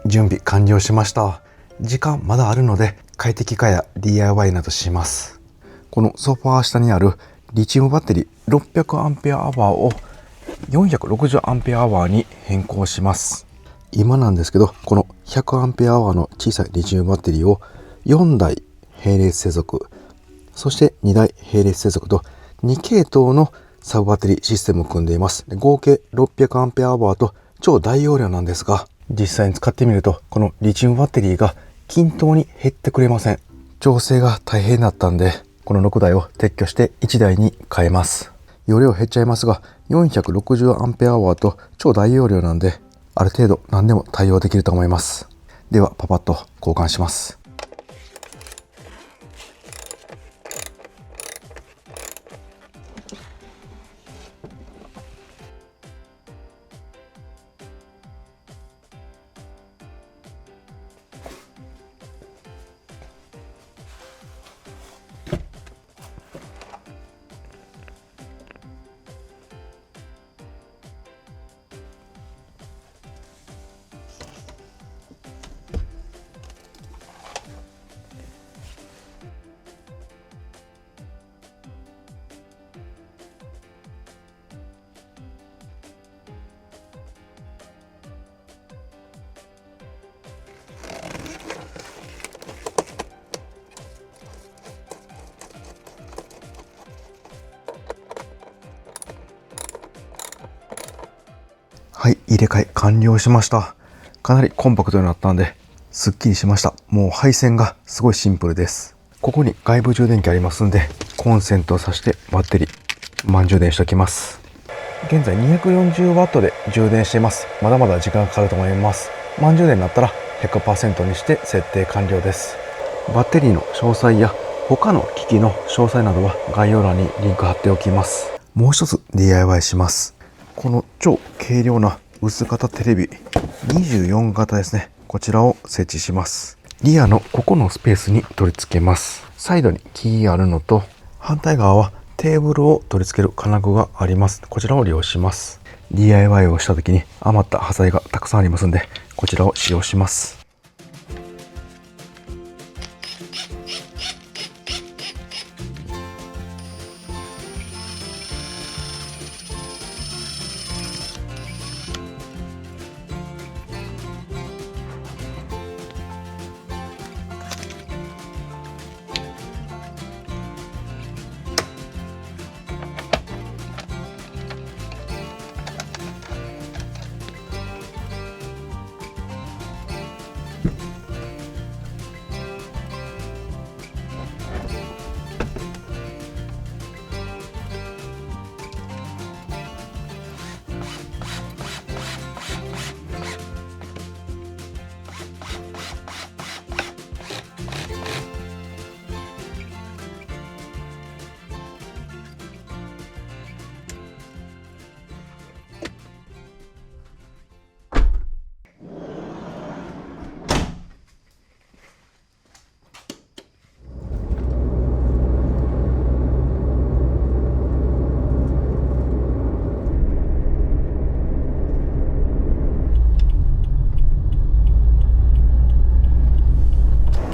準備完了しました。時間まだあるので快適化や DIY などします。このソファー下にあるリチウムバッテリー 600Ah を 460Ah に変更します。今なんですけど、この 100Ah の小さいリチウムバッテリーを4台並列接続、そして2台並列接続と2系統のサブバッテリーシステムを組んでいます。合計 600Ah と超大容量なんですが、実際に使ってみるとこのリチウムバッテリーが均等に減ってくれません。調整が大変だったんで、この6台を撤去して1台に変えます。容量減っちゃいますが 460Ah と超大容量なんで、ある程度何でも対応できると思います。ではパパッと交換します。はい、入れ替え完了しました。かなりコンパクトになったんで、すっきりしました。もう配線がすごいシンプルです。ここに外部充電器ありますんで、コンセントを挿してバッテリー、満充電しておきます。現在 240W で充電しています。まだまだ時間かかると思います。満充電になったら 100% にして設定完了です。バッテリーの詳細や他の機器の詳細などは概要欄にリンク貼っておきます。もう一つ DIY します。この超軽量な薄型テレビ24型ですね。こちらを設置します。リアのここのスペースに取り付けます。サイドにキーあるのと、反対側はテーブルを取り付ける金具があります。こちらを利用します。DIY をした時に余った端材がたくさんありますので、こちらを使用します。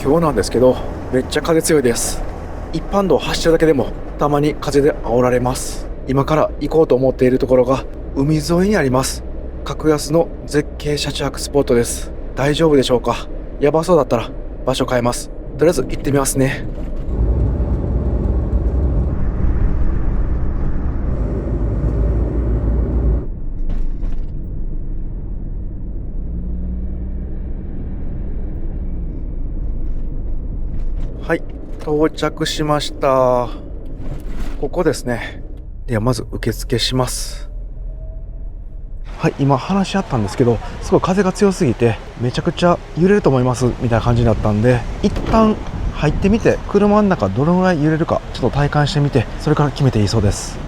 今日なんですけど、めっちゃ風強いです。一般道を走ってるだけでもたまに風で煽られます。今から行こうと思っているところが海沿いにあります。格安の絶景車中泊スポットです。大丈夫でしょうか。やばそうだったら場所変えます。とりあえず行ってみますね。はい、到着しました。ここですね。ではまず受付します。はい、今話し合ったんですけど、すごい風が強すぎてめちゃくちゃ揺れると思いますみたいな感じだったんで、一旦入ってみて車の中どのぐらい揺れるかちょっと体感してみて、それから決めていいそうです。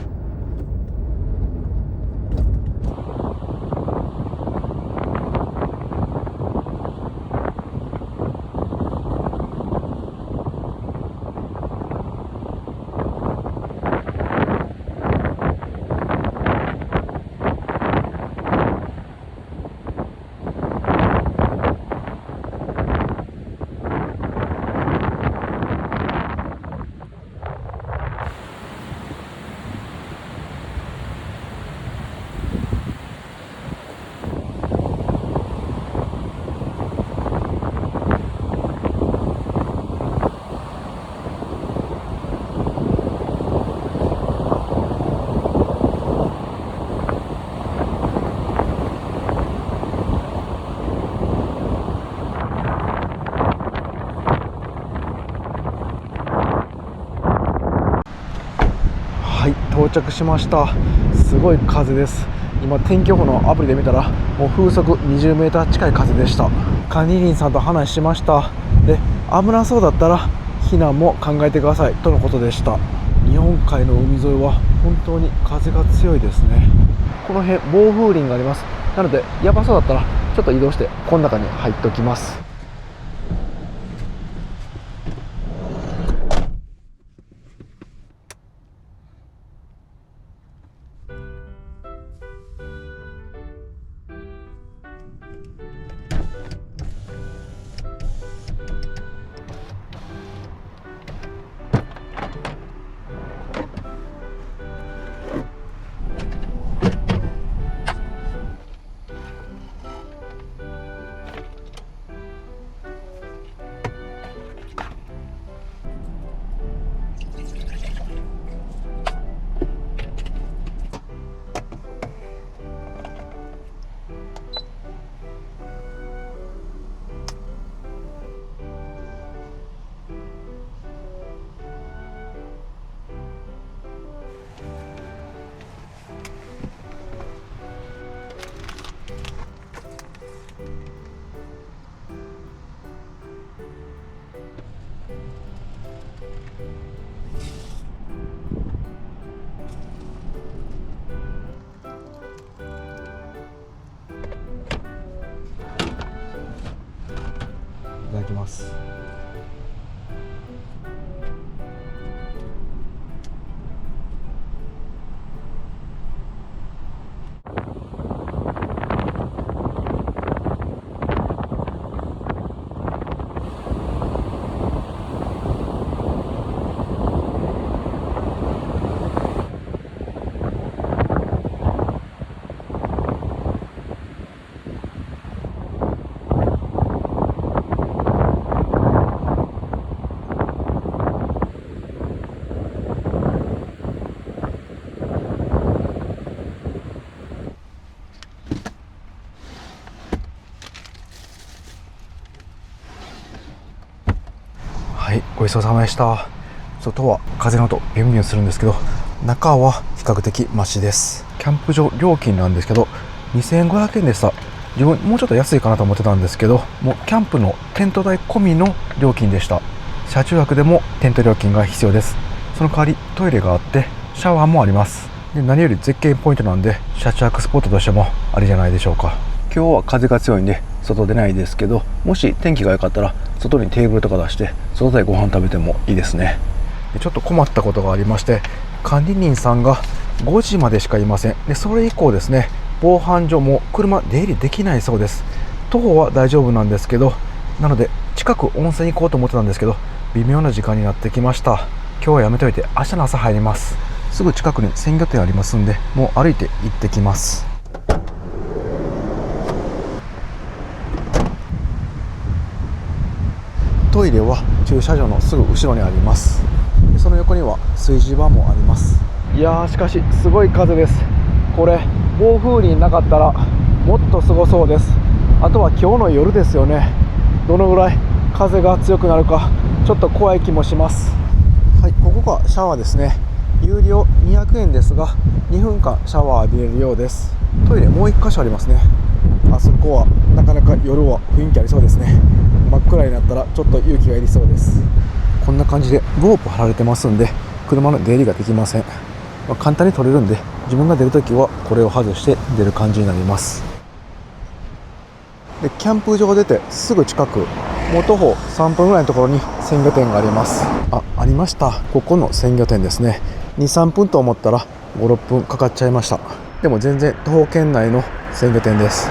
到着しました。すごい風です。今天気予報のアプリで見たらもう風速20メーター近い風でした。管理人さんと話しました。で、危なそうだったら避難も考えてくださいとのことでした。日本海の海沿いは本当に風が強いですね。この辺暴風林があります。なのでやばそうだったらちょっと移動してこの中に入っておきます。いただきます。はい、ごちそうさまでした。外は風の音ビュンビュンするんですけど、中は比較的マシです。キャンプ場料金なんですけど2500円でした。自分もうちょっと安いかなと思ってたんですけど、もうキャンプのテント代込みの料金でした。車中泊でもテント料金が必要です。その代わりトイレがあってシャワーもあります。で、何より絶景ポイントなんで車中泊スポットとしてもありじゃないでしょうか。今日は風が強いんで外出ないですけど、もし天気が良かったら外にテーブルとか出して外でご飯食べてもいいですね。で、ちょっと困ったことがありまして、管理人さんが5時までしかいません。で、それ以降ですね、防犯上も車出入りできないそうです。徒歩は大丈夫なんですけど、なので近く温泉行こうと思ってたんですけど微妙な時間になってきました。今日はやめといて明日の朝入ります。すぐ近くに鮮魚店ありますんで、もう歩いて行ってきます。トイレは駐車場のすぐ後ろにあります。その横には炊事場もあります。いやー、しかしすごい風です。これ暴風林なかったらもっとすごそうです。あとは今日の夜ですよね。どのぐらい風が強くなるかちょっと怖い気もします。はい、ここがシャワーですね。有料200円ですが2分間シャワー浴びれるようです。トイレもう1箇所ありますね。あそこはなかなか夜は雰囲気ありそうですね。真っ暗になったらちょっと勇気がいりそうです。こんな感じでロープ張られてますんで車の出入りができません。簡単に取れるんで自分が出るときはこれを外して出る感じになります。で、キャンプ場を出てすぐ近く、もう徒歩3分ぐらいのところに鮮魚店があります。ありました。ここの鮮魚店ですね。2、3分と思ったら5、6分かかっちゃいました。でも全然徒歩圏内の鮮魚店です。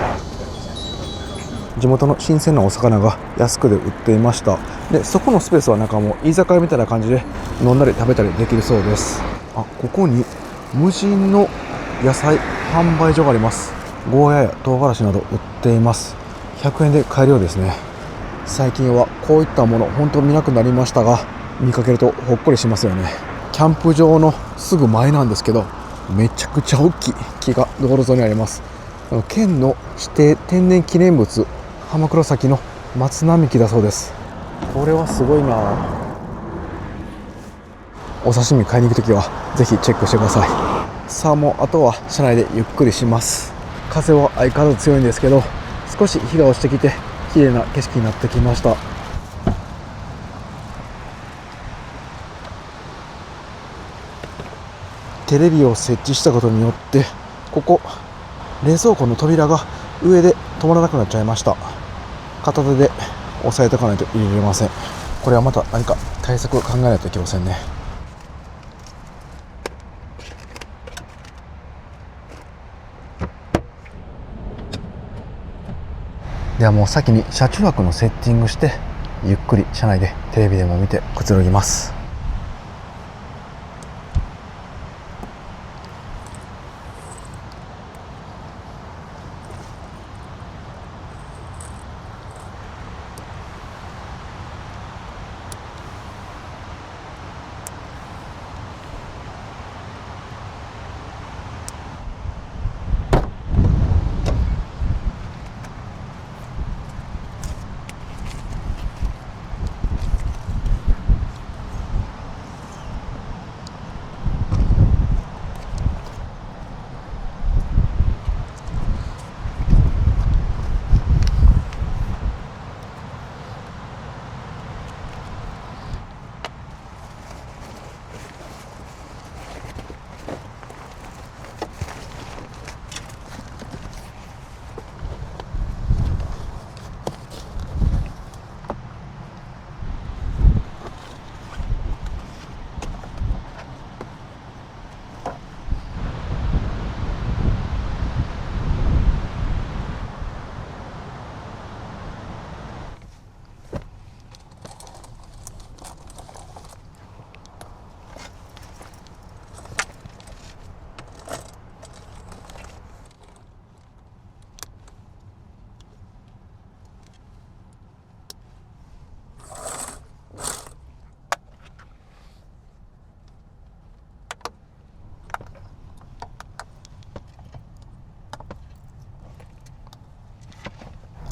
地元の新鮮なお魚が安くで売っていました。で、そこのスペースはなんかもう居酒屋みたいな感じで飲んだり食べたりできるそうです。ここに無人の野菜販売所があります。ゴーヤや唐辛子など売っています。100円で買えるようですね。最近はこういったもの本当見なくなりましたが、見かけるとほっこりしますよね。キャンプ場のすぐ前なんですけど、めちゃくちゃ大きい木が道路沿いにあります。県の指定天然記念物浜黒崎の松並木だそうです。これはすごいな。お刺身買いに行くときはぜひチェックしてください。さあもうあとは車内でゆっくりします。風は相変わらず強いんですけど、少し日が落ちてきて綺麗な景色になってきました。テレビを設置したことによってここ冷蔵庫の扉が上で止まらなくなっちゃいました。片手で押さえておかないと入れれません。これはまた何か対策を考えないといけませんね。ではもう先に車中泊のセッティングして、ゆっくり車内でテレビでも見てくつろぎます。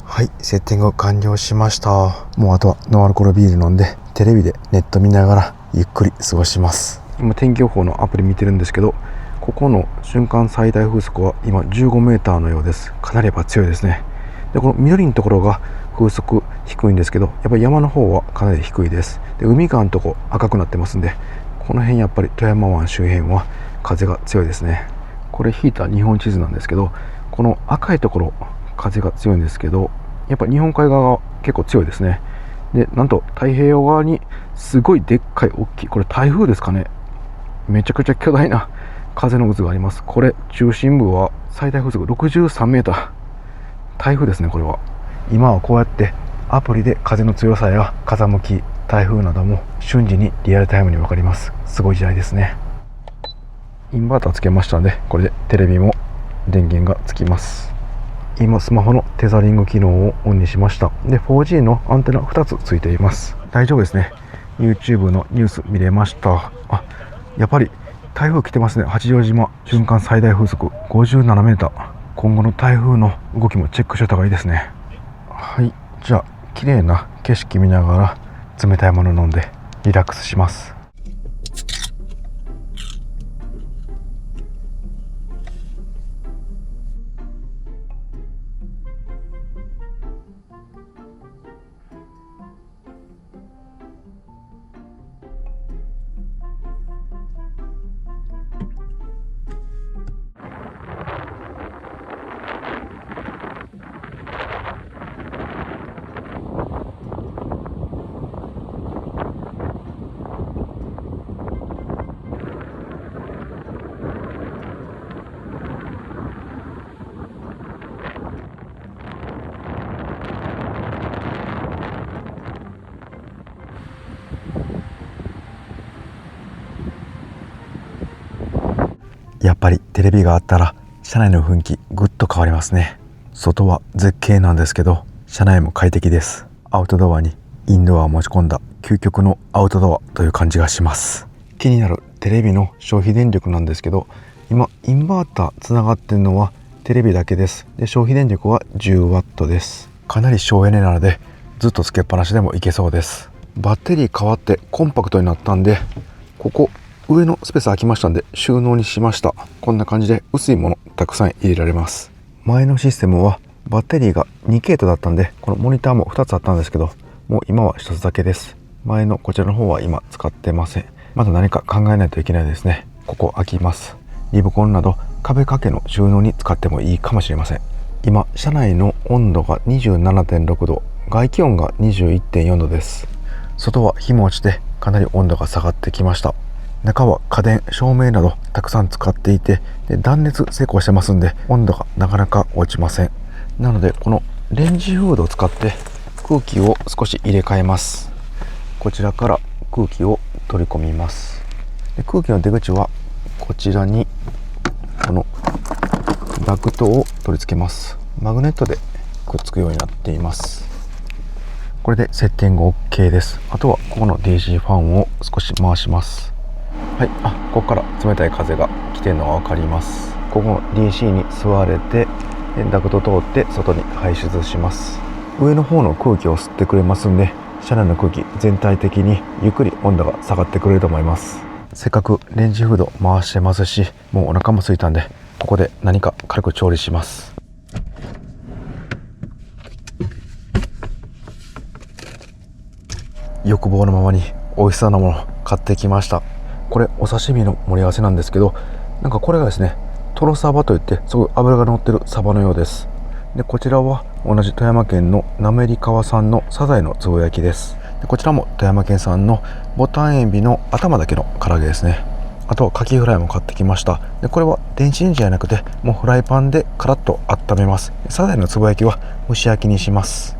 はい、セッティング完了しました。もうあとはノンアルコールビール飲んでテレビでネット見ながらゆっくり過ごします。今天気予報のアプリ見てるんですけど、ここの瞬間最大風速は今15メーターのようです。かなりやっぱ強いですね。でこの緑のところが風速低いんですけど、やっぱり山の方はかなり低いです。で海側のとこ赤くなってますんで、この辺やっぱり富山湾周辺は風が強いですね。これ引いた日本地図なんですけど、この赤いところ風が強いんですけど、やっぱ日本海側が結構強いですね。でなんと太平洋側にすごいでっかい大きい、これ台風ですかね、めちゃくちゃ巨大な風の渦があります。これ中心部は最大風速63メーター、台風ですね。これは今はこうやってアプリで風の強さや風向き、台風なども瞬時にリアルタイムに分かります。すごい時代ですね。インバーターつけましたので、これでテレビも電源がつきます。今スマホのテザリング機能をオンにしました。で 4G のアンテナ2つついています。大丈夫ですね。 YouTube のニュース見れました。やっぱり台風来てますね。八丈島瞬間最大風速57メーター。今後の台風の動きもチェックしておいた方がいいですね。はい、じゃあ綺麗な景色見ながら冷たいもの飲んでリラックスします。やっぱりテレビがあったら車内の雰囲気ぐっと変わりますね。外は絶景なんですけど、車内も快適です。アウトドアにインドアを持ち込んだ究極のアウトドアという感じがします。気になるテレビの消費電力なんですけど、今インバーターつながってるのはテレビだけです。で消費電力は 10W です。かなり省エネなのでずっとつけっぱなしでもいけそうです。バッテリー変わってコンパクトになったんで、ここ上のスペース空きましたんで収納にしました。こんな感じで薄いものたくさん入れられます。前のシステムはバッテリーが2系統だったんで、このモニターも2つあったんですけど、もう今は1つだけです。前のこちらの方は今使ってません。まだ何か考えないといけないですね。ここ空きます。リモコンなど壁掛けの収納に使ってもいいかもしれません。今車内の温度が 27.6 度、外気温が 21.4 度です。外は日も落ちてかなり温度が下がってきました。中は家電照明などたくさん使っていて、断熱成功してますんで温度がなかなか落ちません。なのでこのレンジフードを使って空気を少し入れ替えます。こちらから空気を取り込みます。で空気の出口はこちらにこのダクトを取り付けます。マグネットでくっつくようになっています。これでセッティング OK です。あとはここの DC ファンを少し回します。はい、ここから冷たい風が来てるのが分かります。ここの DC に座れてダクト通って外に排出します。上の方の空気を吸ってくれますんで、車内の空気全体的にゆっくり温度が下がってくれると思います。せっかくレンジフード回してますし、もうお腹も空いたんでここで何か軽く調理します。欲望のままに美味しそうなもの買ってきました。これお刺身の盛り合わせなんですけど、なんかこれがですね、トロサバといってすごい脂が乗ってるサバのようです。でこちらは同じ富山県の滑川産のサザエのつぼ焼きです。でこちらも富山県産のボタンエビの頭だけの唐揚げですね。あとはカキフライも買ってきました。でこれは電子レンジじゃなくてもうフライパンでカラッと温めます。サザエのつぼ焼きは蒸し焼きにします。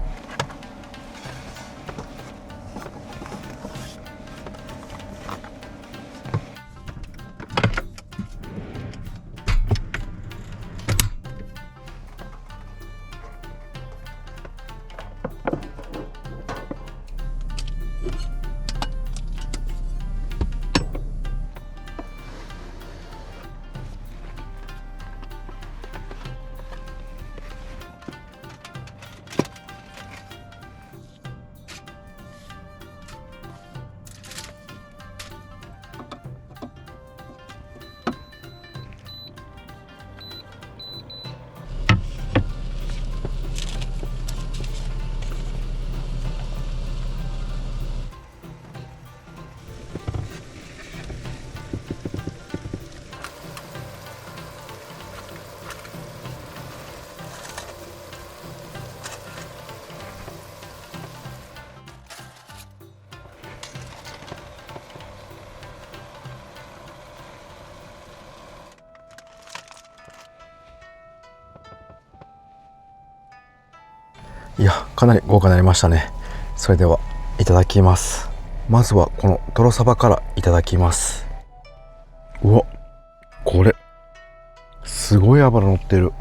いや、かなり豪華になりましたね。それではいただきます。まずはこのトロサバからいただきます。うわ、これすごい脂乗ってる。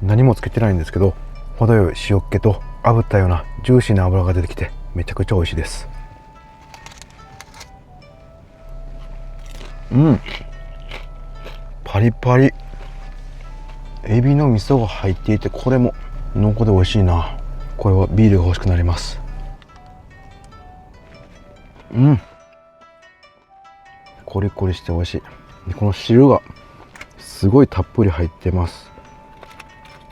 何もつけてないんですけど、程よい塩っ気と炙ったようなジューシーな脂が出てきてめちゃくちゃ美味しいです。パリパリ。エビの味噌が入っていて、これも濃厚で美味しいな。これはビールが欲しくなります。コリコリして美味しい。でこの汁がすごいたっぷり入ってます。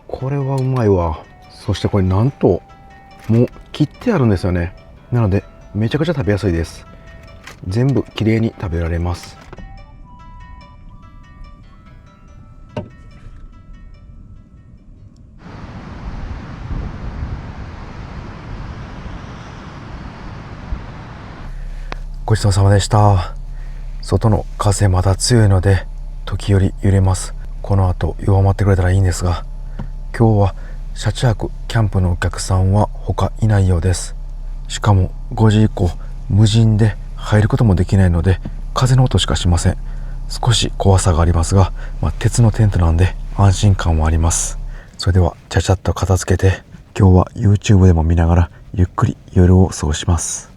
これはうまいわ。そしてこれなんともう切ってあるんですよね。なのでめちゃくちゃ食べやすいです。全部きれいに食べられます。ごちそうさまでした。外の風まだ強いので時折揺れます。この後弱まってくれたらいいんですが、今日は車中泊キャンプのお客さんは他いないようです。しかも5時以降無人で入ることもできないので風の音しかしません。少し怖さがありますが、鉄のテントなんで安心感はあります。それではちゃちゃっと片付けて、今日は YouTube でも見ながらゆっくり夜を過ごします。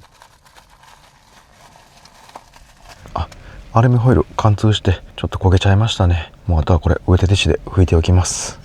アルミホイル貫通してちょっと焦げちゃいましたね。もうあとはこれウエットティッシュで拭いておきます。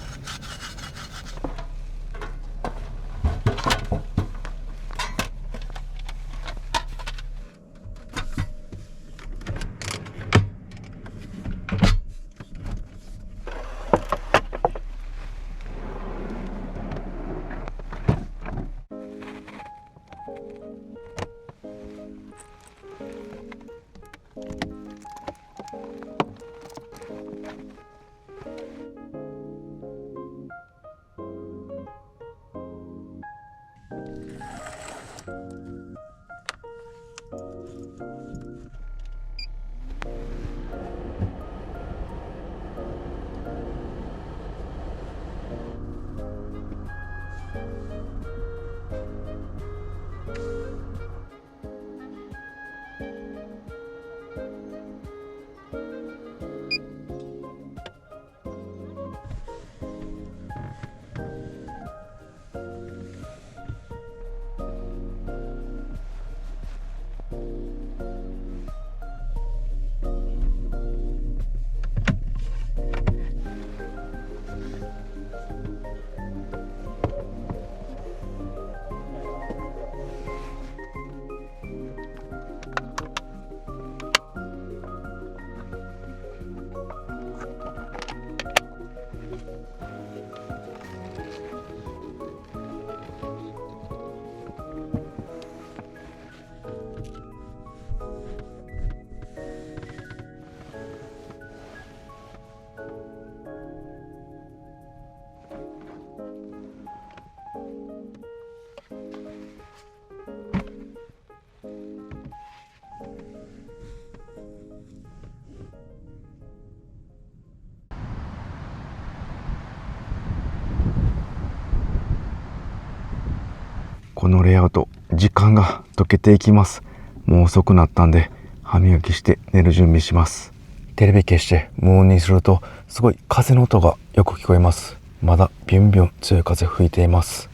このレイアウト、時間が溶けていきます。もう遅くなったんで歯磨きして寝る準備します。テレビ消して無音にするとすごい風の音がよく聞こえます。まだビュンビュン強い風吹いています。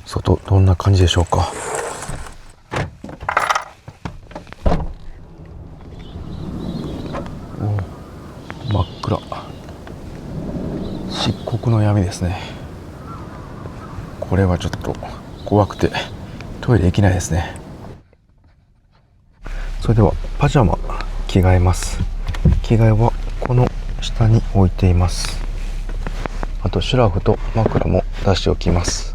外どんな感じでしょうか。真っ暗、漆黒の闇ですね。これはちょっと怖くてトイレ行けないですね。それではパジャマ着替えます。着替えはこの下に置いています。あとシュラフと枕も出しておきます。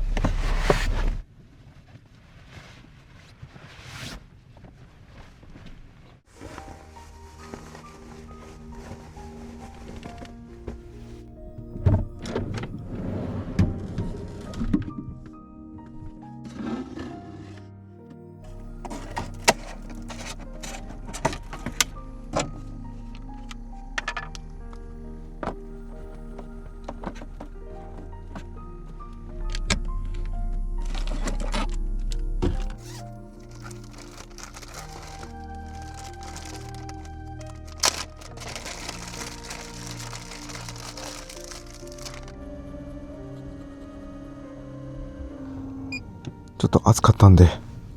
ちょっと暑かったんで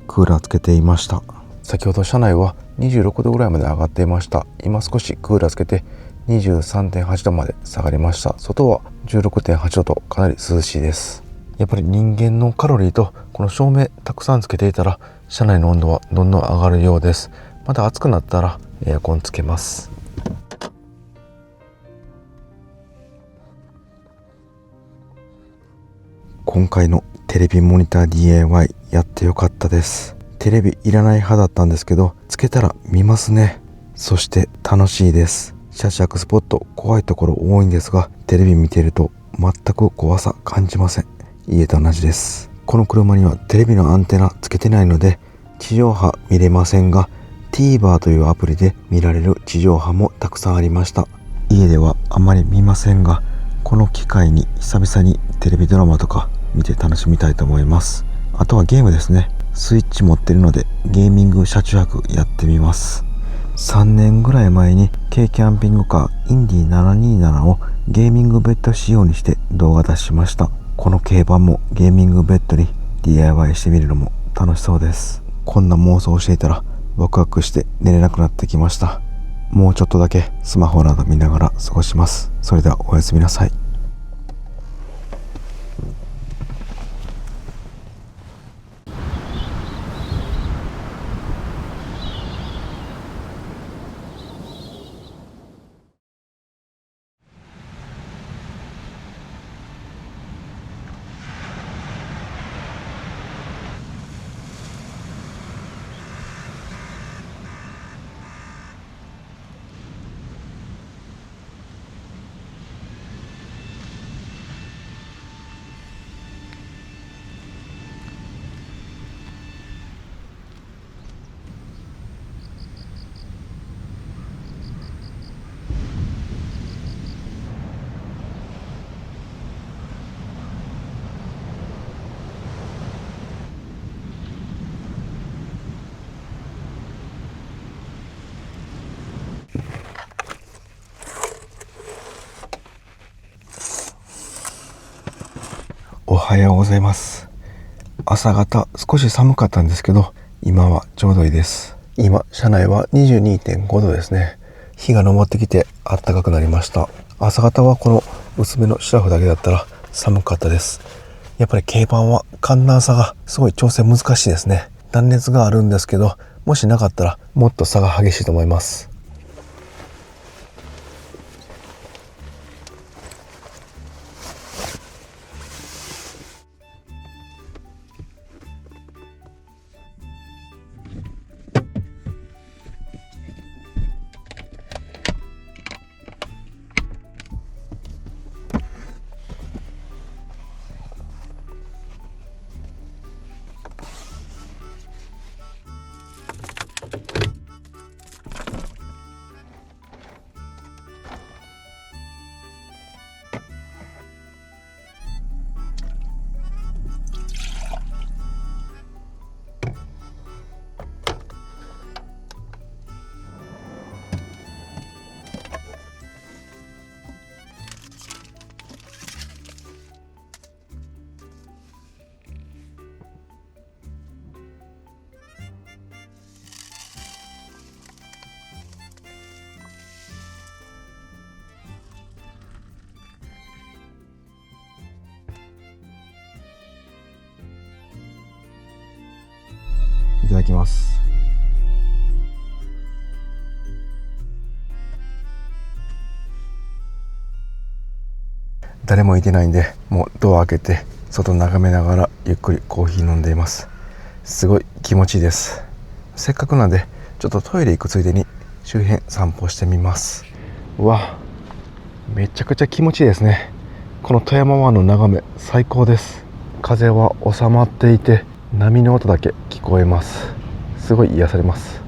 クーラーつけていました。先ほど車内は26度ぐらいまで上がっていました。今少しクーラーつけて 23.8 度まで下がりました。外は 16.8 度とかなり涼しいです。やっぱり人間のカロリーとこの照明たくさんつけていたら車内の温度はどんどん上がるようです。また暑くなったらエアコンつけます。今回のテレビモニター DIY やってよかったです。テレビいらない派だったんですけど、つけたら見ますね。そして楽しいです。シャシャクスポット怖いところ多いんですが、テレビ見てると全く怖さ感じません。家と同じです。この車にはテレビのアンテナつけてないので地上波見れませんが、 TVer というアプリで見られる地上波もたくさんありました。家ではあまり見ませんが、この機会に久々にテレビドラマとか見て楽しみたいと思います。あとはゲームですね。スイッチ持ってるのでゲーミング車中泊やってみます。3年ぐらい前に軽キャンピングカーインディ727をゲーミングベッド仕様にして動画出しました。この軽バンもゲーミングベッドに DIY してみるのも楽しそうです。こんな妄想をしていたらワクワクして寝れなくなってきました。もうちょっとだけスマホなど見ながら過ごします。それではおやすみなさい。おはようございます。朝方少し寒かったんですけど、今はちょうどいいです。今車内は 22.5 度ですね。日が昇ってきて暖かくなりました。朝方はこの薄めのシラフだけだったら寒かったです。やっぱり軽バンは寒暖差がすごい調整難しいですね。断熱があるんですけど、もしなかったらもっと差が激しいと思います。いただきます。誰もいてないんで、もうドア開けて外眺めながらゆっくりコーヒー飲んでいます。すごい気持ちいいです。せっかくなんでちょっとトイレ行くついでに周辺散歩してみます。うわ、めちゃくちゃ気持ちいいですね。この富山湾の眺め最高です。風は収まっていて波の音だけ聞こえます。すごい癒されます。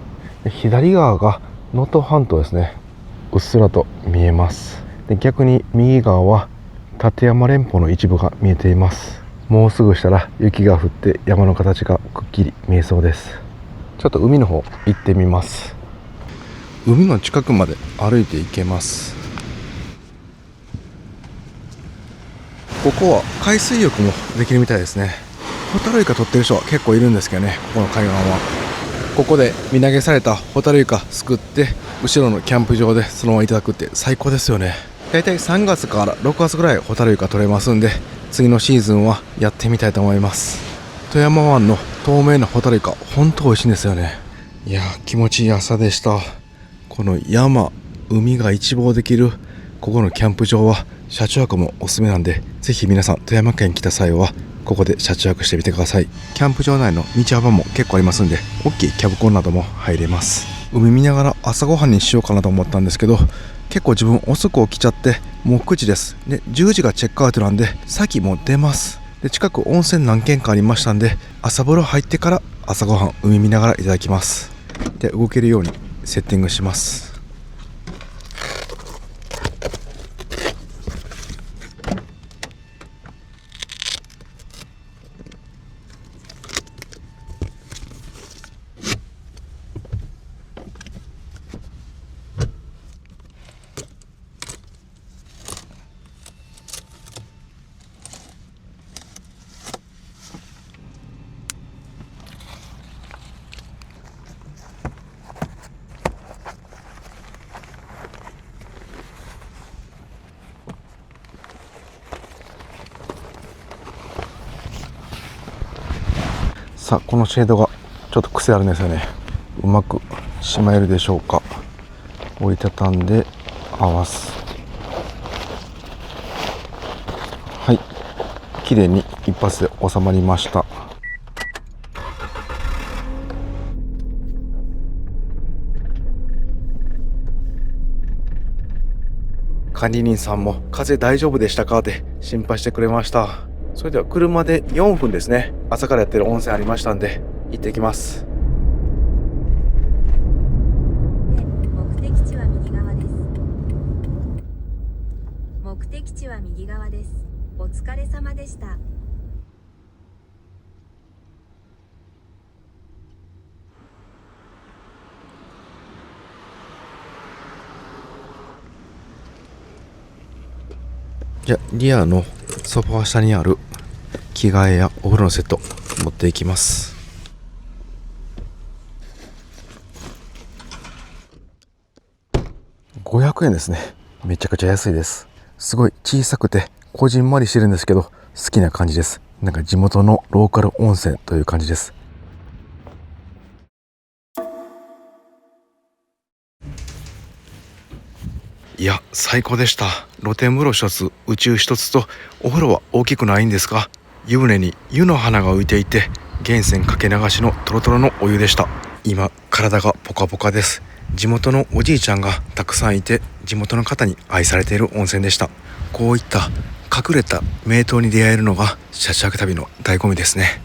左側が能登半島ですね。うっすらと見えます。で、逆に右側は立山連峰の一部が見えています。もうすぐしたら雪が降って山の形がくっきり見えそうです。ちょっと海の方行ってみます。海の近くまで歩いて行けます。ここは海水浴もできるみたいですね。ホタルイカ取ってる人は結構いるんですけどね。ここの海岸はここで身投げされたホタルイカすくって後ろのキャンプ場でそのままいただくって最高ですよね。だいたい3月から6月ぐらいホタルイカ取れますんで、次のシーズンはやってみたいと思います。富山湾の透明なホタルイカほんと美味しいんですよね。いやー、気持ちいい朝でした。この山、海が一望できるここのキャンプ場は車中泊もおすすめなんで、ぜひ皆さん富山県来た際はここで車中泊してみてください。キャンプ場内の道幅も結構ありますんで、大きいキャブコンなども入れます。海見ながら朝ごはんにしようかなと思ったんですけど、結構自分遅く起きちゃってもう9時です。で、10時がチェックアウトなんで先もう出ます。で、近く温泉何軒かありましたんで、朝風呂入ってから朝ごはん海見ながらいただきます。で、動けるようにセッティングします。さあ、このシェードがちょっと癖あるんですよね。うまくしまえるでしょうか。折りたたんで合わす。はい、綺麗に一発で収まりました。管理人さんも風大丈夫でしたかって心配してくれました。それでは車で4分ですね。朝からやってる温泉ありましたんで行ってきます。目的地は右側です。目的地は右側です。お疲れ様でした。じゃあリアのソファー下にある着替えやお風呂のセット持っていきます。500円ですね。めちゃくちゃ安いです。すごい小さくてこじんまりしてるんですけど、好きな感じです。なんか地元のローカル温泉という感じです。いや、最高でした。露天風呂一つ、宇宙一つと、お風呂は大きくないんですが、湯船に湯の花が浮いていて、源泉かけ流しのトロトロのお湯でした。今体がポカポカです。地元のおじいちゃんがたくさんいて、地元の方に愛されている温泉でした。こういった隠れた名湯に出会えるのが車中泊旅の醍醐味ですね。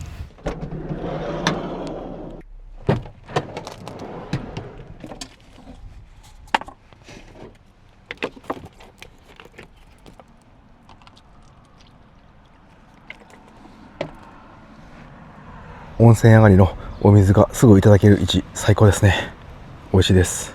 温泉上がりのお水がすぐいただける位置、最高ですね。美味しいです。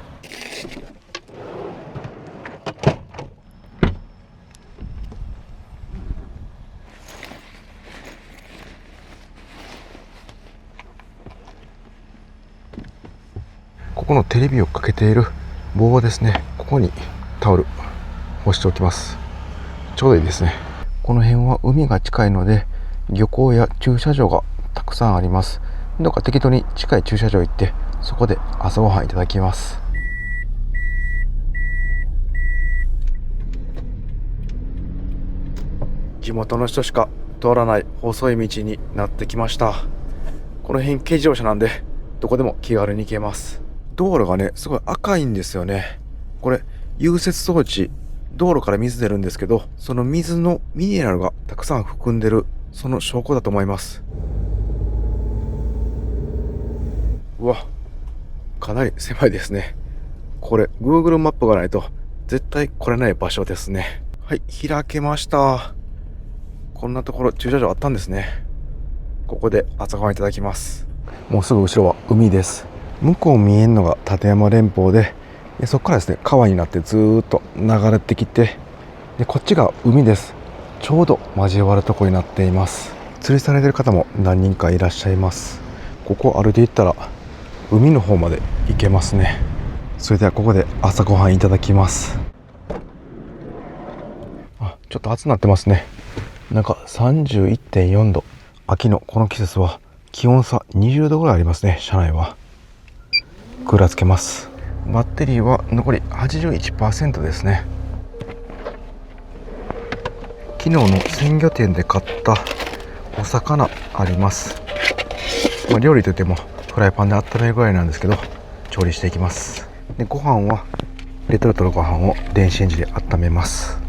ここのテレビをかけている棒ですね。ここにタオル干しておきます。ちょうどいいですね。この辺は海が近いので、漁港や駐車場がたくさんあります。どっか適当に近い駐車場行って、そこで朝ごはんいただきます。地元の人しか通らない細い道になってきました。この辺軽自動車なんで、どこでも気軽に行けます。道路がね、すごい赤いんですよね。これ融雪装置、道路から水出るんですけど、その水のミネラルがたくさん含んでる、その証拠だと思います。うわ、かなり狭いですね。これ Google マップがないと絶対来れない場所ですね。はい、開けました。こんなところ駐車場あったんですね。ここで朝ごはんいただきます。もうすぐ後ろは海です。向こう見えるのが立山連峰で、そこからですね、川になってずーっと流れてきて、でこっちが海です。ちょうど交わるところになっています。釣りされてる方も何人かいらっしゃいます。ここ歩いていったら海の方まで行けますね。それではここで朝ごはんいただきます。ちょっと暑くなってますね。なんか 31.4 度。秋のこの季節は気温差20度ぐらいありますね。車内はクーラーつけます。バッテリーは残り 81% ですね。昨日の鮮魚店で買ったお魚あります。料理といってもフライパンで温めるぐらいなんですけど、調理していきます。でご飯はレトルトのご飯を電子レンジで温めます。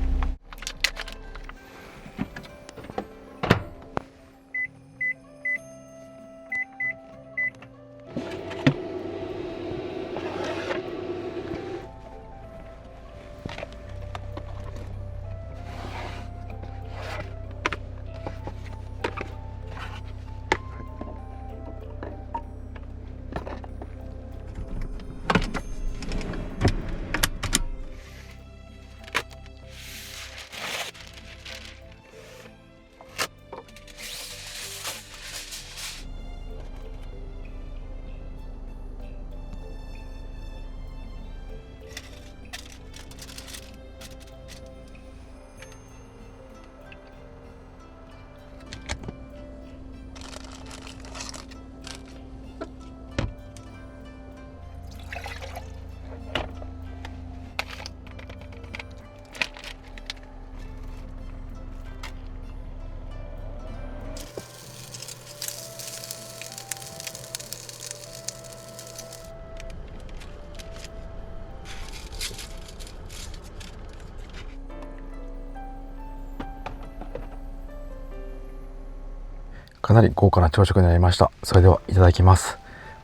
かなり豪華な朝食になりました。それではいただきます。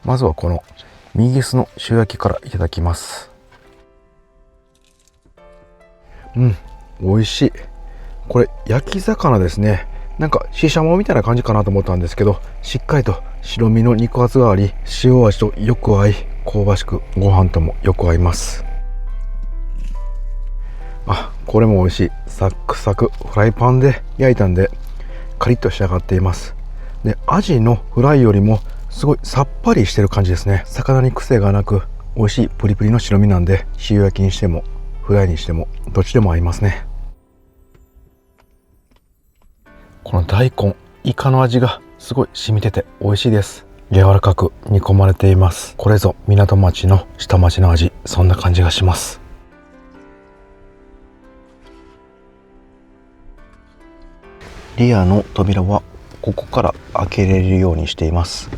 まずはこの右酢の塩焼きからいただきます。美味しい。これ焼き魚ですね。なんかししゃもみたいな感じかなと思ったんですけど、しっかりと白身の肉厚があり、塩味とよく合い、香ばしくご飯ともよく合います。これも美味しい。サックサク、フライパンで焼いたんでカリッと仕上がっています。で、アジのフライよりもすごいさっぱりしてる感じですね。魚に癖がなく美味しいプリプリの白身なんで、塩焼きにしてもフライにしてもどっちでも合いますね。この大根、イカの味がすごい染みてて美味しいです。柔らかく煮込まれています。これぞ港町の下町の味、そんな感じがします。リアの扉はここから開けれるようにしています。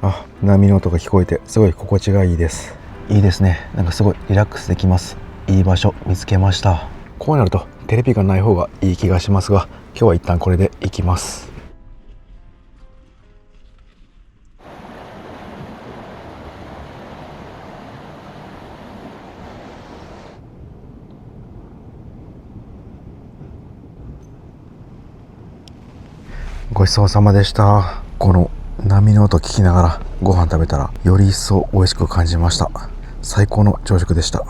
あ、波の音が聞こえてすごい心地がいいです。いいですね。なんかすごいリラックスできます。いい場所見つけました。こうなるとテレビがない方がいい気がしますが、今日は一旦これで行きます。ごちそうさまでした。この波の音聞きながらご飯食べたらより一層美味しく感じました。最高の朝食でした。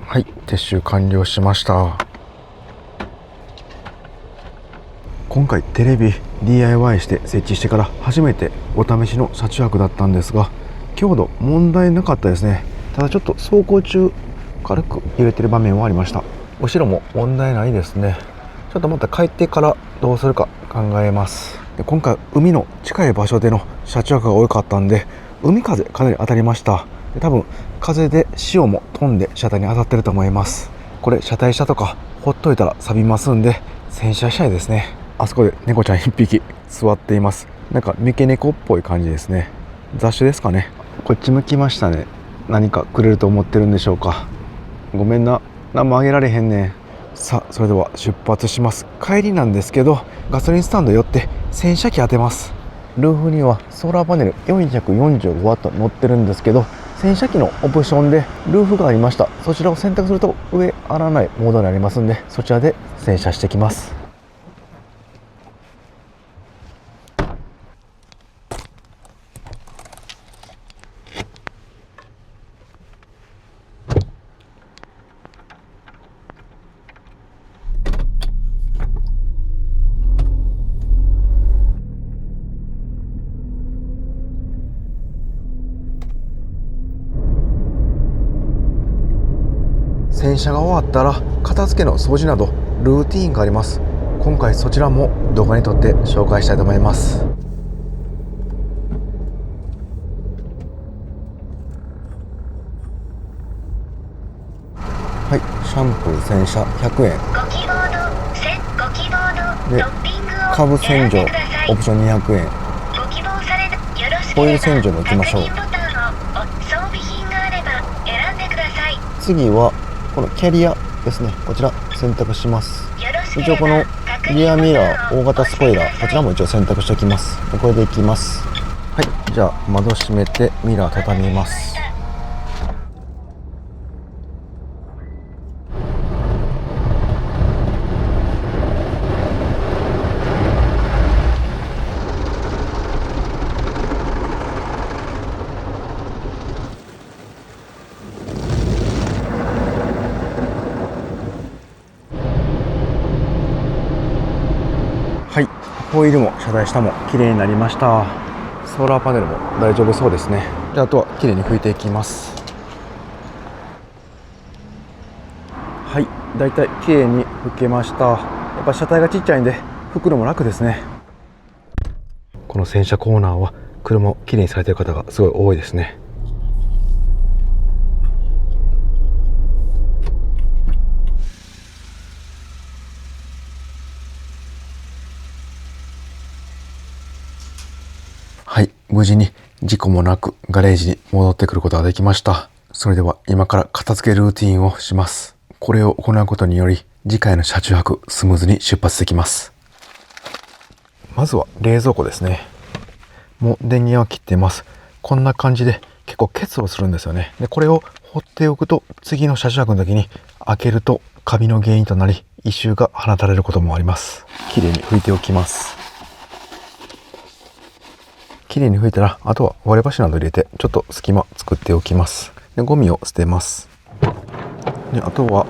はい、撤収完了しました。今回テレビ DIY して設置してから初めてお試しの車中泊だったんですが、強度問題なかったですね。ただちょっと走行中軽く揺れてる場面はありました。後ろも問題ないですね。ちょっとまた帰ってからどうするか考えます。で、今回海の近い場所での車中泊が多かったんで、海風かなり当たりました。で、多分風で潮も飛んで車体に当たってると思います。これ車体下とかほっといたら錆びますんで洗車したいですね。あそこで猫ちゃん1匹座っています。なんか三毛猫っぽい感じですね。雑種ですかね。こっち向きましたね。何かくれると思ってるんでしょうか。ごめんな、何もあげられへんねん。さあ、それでは出発します。帰りなんですけど、ガソリンスタンド寄って洗車機当てます。ルーフにはソーラーパネル 445W 乗ってるんですけど、洗車機のオプションでルーフがありました。そちらを選択すると上洗わないモードになりますんで、そちらで洗車してきます。洗車が終わったら片付けの掃除などルーティーンがあります。今回そちらも動画に撮って紹介したいと思います。はい、シャンプー洗車100円で、カーブ洗浄オプション200円。オイル洗浄も行きましょう。次はこのキャリアですね。こちら選択します。一応このリアミラー、大型スポイラー、こちらも一応選択しておきます。これでいきます。はい、じゃあ窓閉めてミラー畳みます。はい、ホイールも車台下も綺麗になりました。ソーラーパネルも大丈夫そうですね。じゃあ、あとは綺麗に拭いていきます。はい、だいたい綺麗に拭けました。やっぱ車体がちっちゃいんで拭くのも楽ですね。この洗車コーナーは車を綺麗にされている方がすごい多いですね。はい、無事に事故もなくガレージに戻ってくることができました。それでは今から片付けルーティンをします。これを行うことにより次回の車中泊スムーズに出発できます。まずは冷蔵庫ですね。もう電源は切っています。こんな感じで結構結露するんですよね。で、これを放っておくと次の車中泊の時に開けるとカビの原因となり異臭が放たれることもあります。きれいに拭いておきます。きれいに拭いたら、あとは割り箸など入れてちょっと隙間作っておきます。でゴミを捨てます。であとは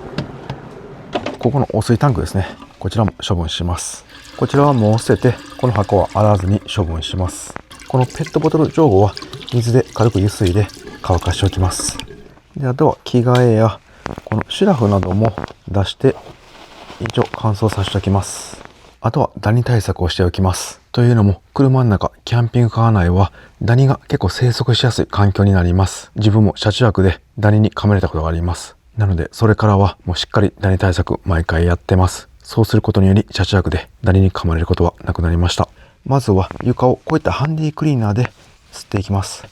ここの汚水タンクですね、こちらも処分します。こちらはもう捨てて、この箱は洗わずに処分します。このペットボトル上後は水で軽くゆすいで乾かしておきます。であとは着替えやこのシュラフなども出して一応乾燥させておきます。あとはダニ対策をしておきます。というのも車の中、キャンピングカー内はダニが結構生息しやすい環境になります。自分も車中泊でダニに噛まれたことがあります。なのでそれからはもうしっかりダニ対策毎回やってます。そうすることにより車中泊でダニに噛まれることはなくなりました。まずは床をこういったハンディクリーナーで吸っていきます。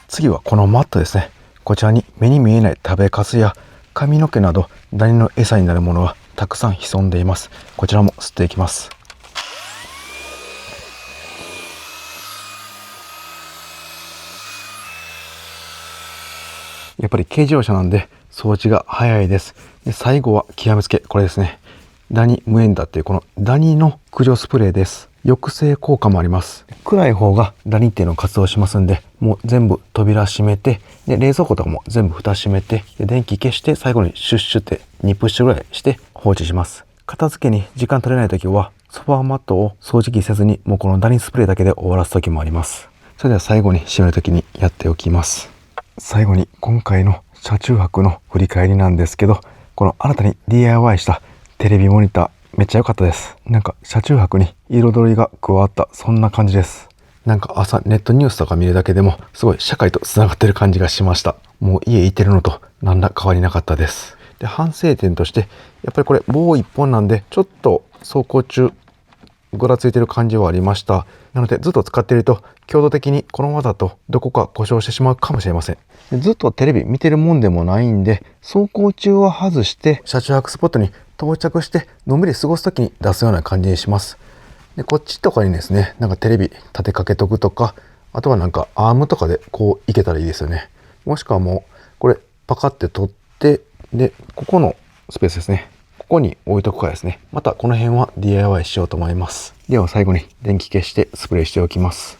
次はこのマットですね。こちらに目に見えない食べかすや髪の毛などダニの餌になるものがたくさん潜んでいます。こちらも吸っていきます。やっぱり軽自動車なんで掃除が早いです。で最後は極めつけ、これですね。ダニ無縁だっていうこのダニの駆除スプレーです。抑制効果もあります。暗い方がダニっていうのを活動しますんで、もう全部扉閉めて、で冷蔵庫とかも全部蓋閉めて、で電気消して最後にシュッシュって2プッシュぐらいして放置します。片付けに時間取れない時はソファーマットを掃除機せずにもうこのダニスプレーだけで終わらす時もあります。それでは最後に閉める時にやっておきます。最後に今回の車中泊の振り返りなんですけど、この新たに DIY したテレビモニターめっちゃ良かったです。なんか車中泊に彩りが加わった、そんな感じです。なんか朝ネットニュースとか見るだけでもすごい社会とつながってる感じがしました。もう家いてるのと何ら変わりなかったです。で反省点としてやっぱりこれ棒一本なんでちょっと走行中ぐらついてる感じはありました。なのでずっと使っていると強度的にこのままだとどこか故障してしまうかもしれません。でずっとテレビ見てるもんでもないんで、走行中は外して車中泊スポットに到着してのんびり過ごす時に出すような感じにします。でこっちとかにですね、なんかテレビ立てかけとくとか、あとはなんかアームとかでこういけたらいいですよね。もしくはもうこれパカって取って、でここのスペースですね、ここに置いとくかですね。またこの辺は DIY しようと思います。では最後に電気消してスプレーしておきます。